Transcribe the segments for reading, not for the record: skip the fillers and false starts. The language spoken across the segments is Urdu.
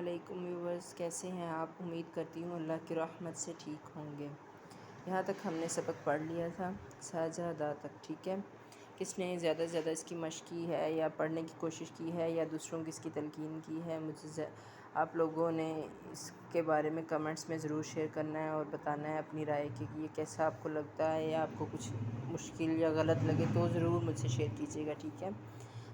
علیکم ویورز، کیسے ہیں آپ؟ امید کرتی ہوں اللہ کی رحمت سے ٹھیک ہوں گے۔ یہاں تک ہم نے سبق پڑھ لیا تھا، سجدہ تک، ٹھیک ہے۔ کس نے زیادہ سے زیادہ اس کی مشق کی ہے یا پڑھنے کی کوشش کی ہے یا دوسروں کی اس کی تلقین کی ہے، مجھے آپ لوگوں نے اس کے بارے میں کمنٹس میں ضرور شیئر کرنا ہے اور بتانا ہے اپنی رائے کہ یہ کیسا آپ کو لگتا ہے، یا آپ کو کچھ مشکل یا غلط لگے تو ضرور مجھ سے شیئر کیجیے گا، ٹھیک ہے۔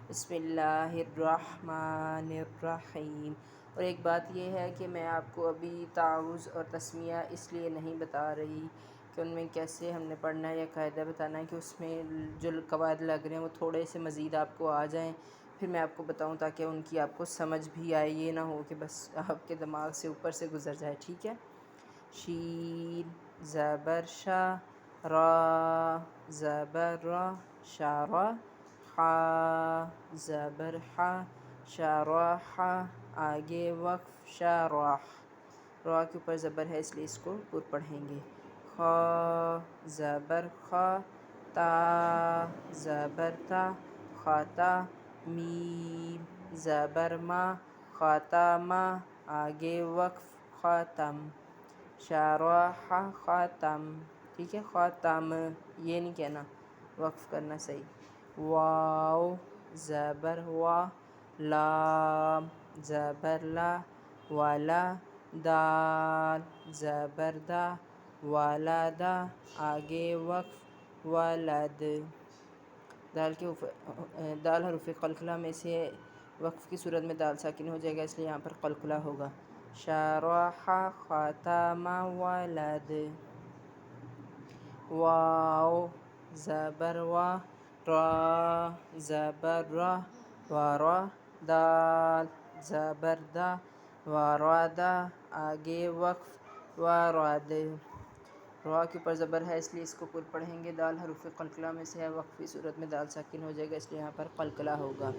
بسم اللہ الرحمن الرحیم۔ اور ایک بات یہ ہے کہ میں آپ کو ابھی تعوذ اور تسمیہ اس لیے نہیں بتا رہی کہ ان میں کیسے ہم نے پڑھنا ہے یا قاعدہ بتانا ہے کہ اس میں جو قواعد لگ رہے ہیں وہ تھوڑے سے مزید آپ کو آ جائیں، پھر میں آپ کو بتاؤں تاکہ ان کی آپ کو سمجھ بھی آئے، یہ نہ ہو کہ بس آپ کے دماغ سے اوپر سے گزر جائے، ٹھیک ہے۔ شین زبر شا، را زبر را، شارا، حا زبر حا، شارح، آگے وقف شارح، را کے اوپر زبر ہے اس لیے اس کو پر پڑھیں گے۔ خا زبر خا، تا زبر تا، خاتا، میم زبر ما، خاتامہ، آگے وقف خاتم، شارح خاتم، ٹھیک ہے۔ خاتم یہ نہیں کہنا، وقف کرنا صحیح۔ واو زبر وا، لام زبر لا، والا، دال زبر دا، والدا، آگے وقف ولد۔ دال حروف قلقلہ میں سے وقف کی صورت میں دال ساکن ہو جائے گا، اس لیے یہاں پر قلقلہ ہوگا۔ شرح خاتم ولد۔ واو زبر وا، را زبر را، ورا، دال زبر دا، وردا، آگے وقف ورد۔ را کے اوپر زبر ہے اس لیے اس کو پر پڑھیں گے، دال حروف قلقلہ میں سے ہے، وقف کی صورت میں دال ساکن ہو جائے گا، اس لیے یہاں پر قلقلہ ہوگا۔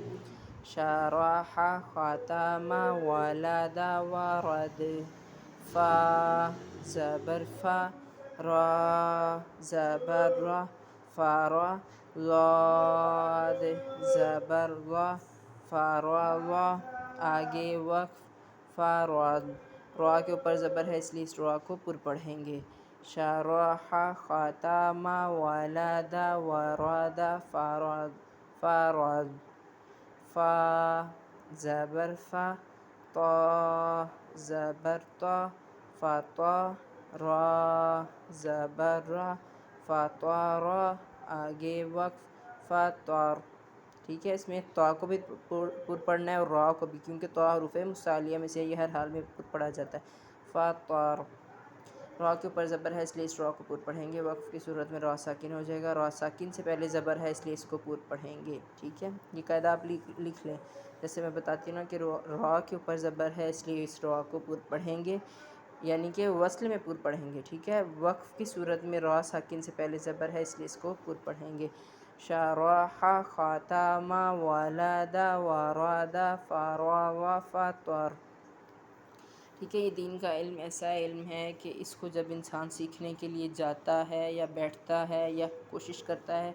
شرح خاتم ولد ورد۔ فا زبر فا، را زبر را، فرا، ضاد زبر ضا، فرضا، آگے وقف فرض۔ را کے اوپر زبر ہے اس لیے اس را کو پر پڑھیں گے۔ شرح خاتم ولد ورد فرض۔ فا زبر فا، طا زبر طا، فطا، را زبر را، فطارا، آگے وقف فطر، ٹھیک ہے۔ اس میں طا کو بھی پر پڑھنا ہے اور را کو بھی، کیونکہ طا حروف مصالیہ میں سے یہ ہر حال میں پر پڑھا جاتا ہے۔ فطر، را کے اوپر زبر ہے اس لیے اس را کو پر پڑھیں گے، وقف کی صورت میں را ساکن ہو جائے گا، را ساکن سے پہلے زبر ہے اس لیے اس کو پر پڑھیں گے، ٹھیک ہے۔ یہ قاعدہ آپ لکھ لیں، جیسے میں بتاتی ہوں نا کہ را کے اوپر زبر ہے اس لیے اس را کو پر پڑھیں گے، یعنی کہ وصل میں پر پڑھیں گے، ٹھیک ہے۔ وقف کی صورت میں را ساکن سے پہلے زبر ہے اس لیے اس کو پر پڑھیں گے۔ شرح خاتم ولد ورد فرض فطر، ٹھیک ہے۔ یہ دین کا علم ایسا علم ہے کہ اس کو جب انسان سیکھنے کے لیے جاتا ہے یا بیٹھتا ہے یا کوشش کرتا ہے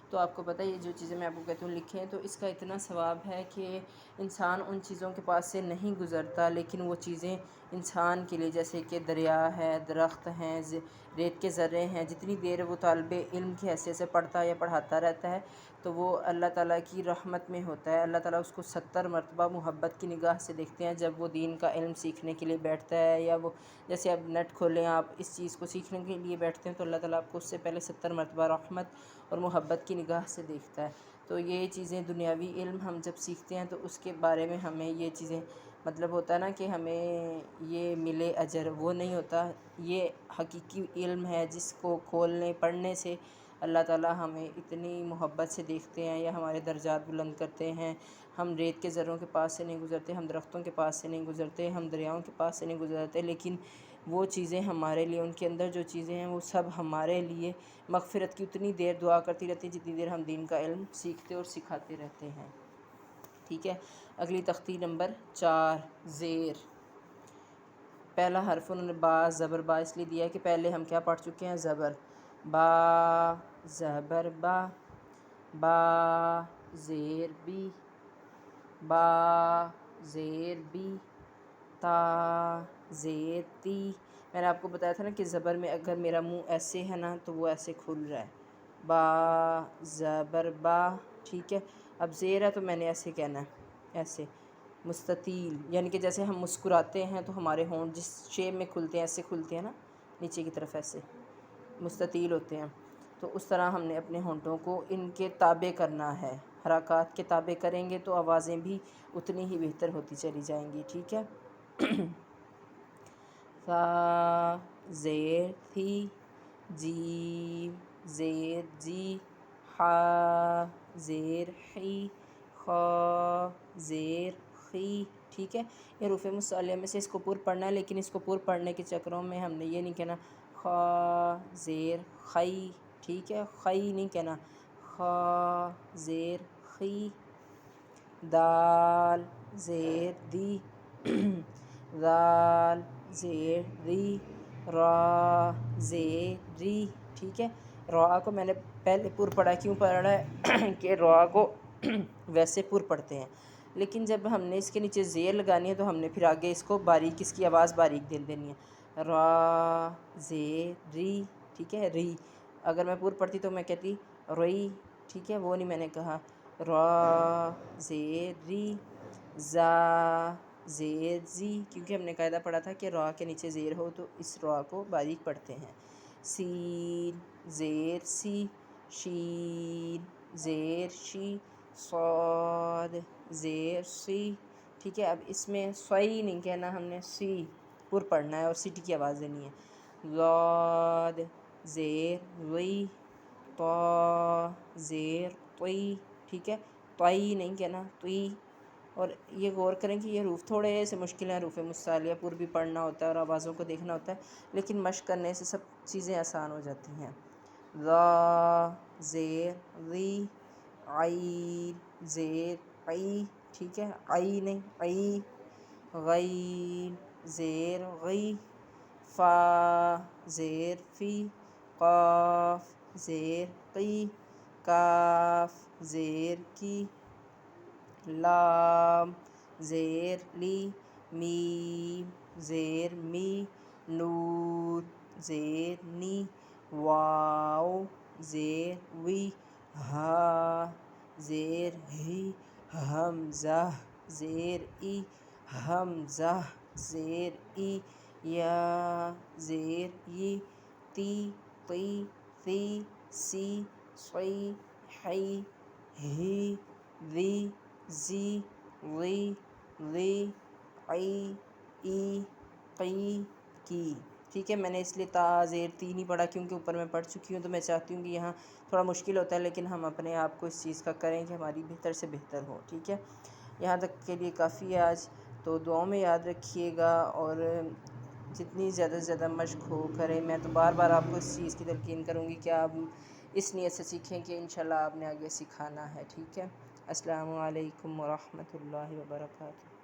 تو آپ کو پتہ ہے یہ جو چیزیں میں آپ کو کہتی ہوں لکھیں، تو اس کا اتنا ثواب ہے کہ انسان ان چیزوں کے پاس سے نہیں گزرتا، لیکن وہ چیزیں انسان کے لیے، جیسے کہ دریا ہے، درخت ہیں، ریت کے ذرے ہیں، جتنی دیر وہ طالب علم کی حیثیت سے پڑھتا یا پڑھاتا رہتا ہے تو وہ اللہ تعالیٰ کی رحمت میں ہوتا ہے، اللہ تعالیٰ اس کو 70 مرتبہ محبت کی نگاہ سے دیکھتے ہیں جب وہ دین کا علم سیکھنے کے لیے بیٹھتا ہے، یا وہ جیسے اب نیٹ کھولیں آپ اس چیز کو سیکھنے کے لیے بیٹھتے ہیں تو اللہ تعالیٰ آپ کو اس سے پہلے 70 مرتبہ رحمت اور محبت کی نگاہ سے دیکھتا ہے۔ تو یہ چیزیں دنیاوی علم ہم جب سیکھتے ہیں تو اس کے بارے میں ہمیں یہ چیزیں مطلب ہوتا ہے نا کہ ہمیں یہ ملے اجر، وہ نہیں ہوتا، یہ حقیقی علم ہے جس کو کھولنے پڑھنے سے اللہ تعالیٰ ہمیں اتنی محبت سے دیکھتے ہیں یا ہمارے درجات بلند کرتے ہیں۔ ہم ریت کے ذروں کے پاس سے نہیں گزرتے، ہم درختوں کے پاس سے نہیں گزرتے، ہم دریاؤں کے پاس سے نہیں گزرتے، لیکن وہ چیزیں ہمارے لیے، ان کے اندر جو چیزیں ہیں وہ سب ہمارے لیے مغفرت کی اتنی دیر دعا کرتی رہتی ہیں جتنی دیر ہم دین کا علم سیکھتے اور سکھاتے رہتے ہیں، ٹھیک ہے۔ اگلی تختی نمبر 4، زیر۔ پہلا حرف انہوں نے با زبر با اس لیے دیا ہے کہ پہلے ہم کیا پڑھ چکے ہیں؟ زبر۔ با زبر با، با زیر بی، با زیر بی، تا زیر تی. میں نے آپ کو بتایا تھا نا کہ زبر میں اگر میرا منہ ایسے ہے نا تو وہ ایسے کھل رہا ہے. با زبر با. ٹھیک ہے. اب زیر ہے تو میں نے ایسے کہنا ہے, ایسے مستطیل, یعنی کہ جیسے ہم مسکراتے ہیں تو ہمارے ہونٹ جس شیپ میں کھلتے ہیں ایسے کھلتے ہیں نا, نیچے کی طرف ایسے مستطیل ہوتے ہیں. تو اس طرح ہم نے اپنے ہونٹوں کو ان کے تابع کرنا ہے. حرکات کے تابع کریں گے تو آوازیں بھی اتنی ہی بہتر ہوتی چلی جائیں گی. ٹھیک ہے. ثا زیر تھی, جیم زیر جی, حا زیر حی, خا زیر خی. ٹھیک ہے. یہ حروف مصححہ میں سے اس کو پر پڑھنا ہے, لیکن اس کو پر پڑھنے کے چکروں میں ہم نے یہ نہیں کہنا خا زیر خی. ٹھیک ہے. خی نہیں کہنا, خا زیر خی. دال زیر دی, ذال زیر ری, را زیر ری. ٹھیک ہے. را کو میں نے پہلے پر پڑھا, کیوں پڑھا ہے کہ را کو ویسے پر پڑھتے ہیں, لیکن جب ہم نے اس کے نیچے زیر لگانی ہے تو ہم نے پھر آگے اس کو باریک, اس کی آواز باریک دل دینی ہے. را زیر ری. ٹھیک ہے. ری اگر میں پر پڑھتی تو میں کہتی ری. ٹھیک ہے. وہ نہیں میں نے کہا. را زیر ری, زا زیر زی, کیونکہ ہم نے قاعدہ پڑھا تھا کہ را کے نیچے زیر ہو تو اس را کو باریک پڑھتے ہیں. سین زیر سی, شین زیر شی, صاد زیر سی. ٹھیک ہے. اب اس میں سوئی نہیں کہنا, ہم نے سی پر پڑھنا ہے اور سیٹی کی آواز دینی ہے. ضاد زیر وی, طا زیر طی. ٹھیک ہے. طی نہیں کہنا, طی. اور یہ غور کریں کہ یہ حروف تھوڑے سے مشکل ہیں, حروف مصححہ پر بھی پڑھنا ہوتا ہے اور آوازوں کو دیکھنا ہوتا ہے, لیکن مشق کرنے سے سب چیزیں آسان ہو جاتی ہیں. ذا زیر ذی, عین زیر عی. ٹھیک ہے. عی نہیں عی. غین زیر غی, فا زیر فی, قاف زیر قی, کاف زیر کی, لام زیر لی, میم زیر می, نون زیر نی, واو زیر وی, ہا زیر ہی, حمزہ زیر ای, حمزہ زیر ای, یا زیر ی, تی طی ثی, سی صی, حی ہی, ذی زی, ضی ظی, عی ای, قی کی. ٹھیک ہے. میں نے اس لیے تا زیر تی نہیں پڑھا کیونکہ اوپر میں پڑھ چکی ہوں, تو میں چاہتی ہوں کہ یہاں تھوڑا مشکل ہوتا ہے, لیکن ہم اپنے آپ کو اس چیز کا کریں کہ ہماری بہتر سے بہتر ہو. ٹھیک ہے. یہاں تک کے لیے کافی ہے آج, تو دعاؤں میں یاد رکھیے گا, اور جتنی زیادہ سے زیادہ مشق ہو کریں. میں تو بار بار آپ کو اس چیز کی تلقین کروں گی کہ آپ اس نیت سے سیکھیں کہ انشاءاللہ آپ نے آگے سکھانا ہے. ٹھیک ہے. السلام علیکم ورحمۃ اللہ وبرکاتہ.